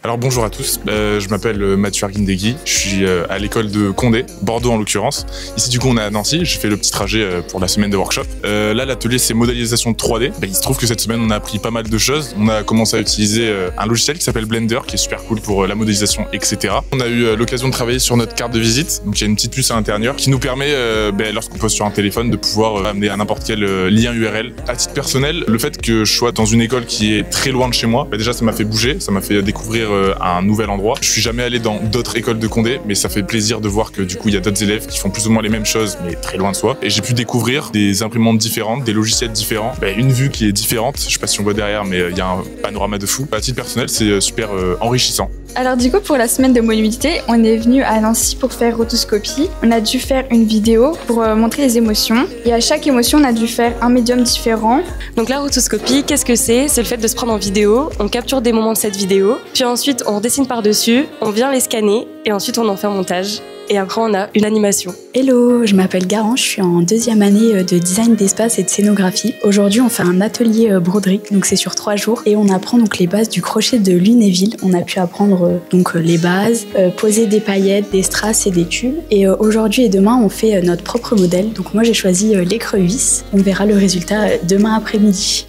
Alors bonjour à tous, je m'appelle Mathieu Arguindegui, je suis à l'école de Condé, Bordeaux en l'occurrence. Ici du coup on est à Nancy, j'ai fait le petit trajet pour la semaine de workshop. Là l'atelier c'est modélisation 3D. Il se trouve que cette semaine on a appris pas mal de choses. On a commencé à utiliser un logiciel qui s'appelle Blender qui est super cool pour la modélisation etc. On a eu l'occasion de travailler sur notre carte de visite, donc il y a une petite puce à l'intérieur qui nous permet lorsqu'on pose sur un téléphone de pouvoir amener à n'importe quel lien URL. À titre personnel, le fait que je sois dans une école qui est très loin de chez moi, déjà ça m'a fait bouger, ça m'a fait découvrir un nouvel endroit. Je suis jamais allé dans d'autres écoles de Condé, mais ça fait plaisir de voir que du coup il y a d'autres élèves qui font plus ou moins les mêmes choses, mais très loin de soi. Et j'ai pu découvrir des imprimantes différentes, des logiciels différents, une vue qui est différente. Je sais pas si on voit derrière, mais il y a un panorama de fou. À titre personnel, c'est super enrichissant. Alors du coup pour la semaine de mobilité, on est venu à Nancy pour faire rotoscopie. On a dû faire une vidéo pour montrer les émotions. Et à chaque émotion, on a dû faire un médium différent. Donc la rotoscopie, qu'est-ce que c'est? C'est le fait de se prendre en vidéo, on capture des moments de cette vidéo, puis ensuite on dessine par-dessus, on vient les scanner et ensuite on en fait un montage. Et après on a une animation. Hello, je m'appelle Garance, je suis en deuxième année de design d'espace et de scénographie. Aujourd'hui on fait un atelier broderie, donc c'est sur 3 jours et on apprend donc les bases du crochet de Lunéville. On a pu apprendre donc les bases, poser des paillettes, des strass et des tubes. Et aujourd'hui et demain on fait notre propre modèle. Donc moi j'ai choisi l'écrevisse. On verra le résultat demain après-midi.